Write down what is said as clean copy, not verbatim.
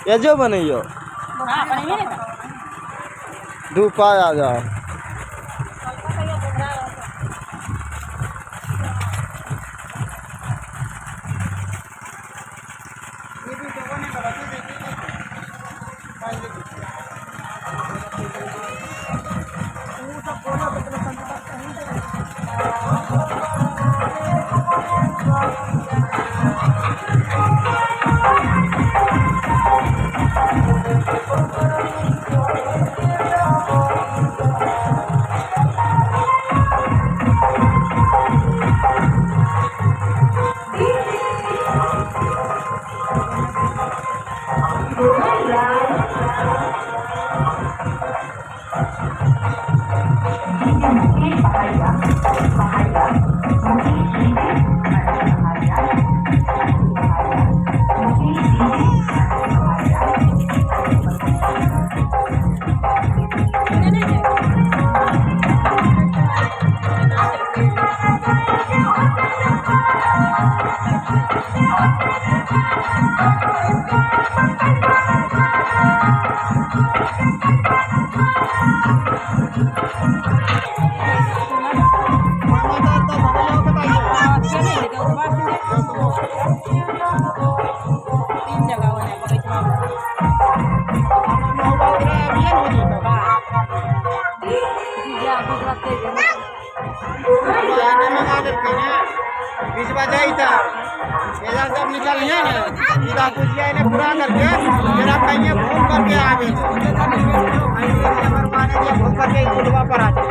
ये जो बनइयो हां बनाइए ना धूप आ जा जब निकलिए ना सीधा पूछिए इन्हें पूरा करके फिर आप कहिए घूम करके आगे घूम करके पर आ जाए।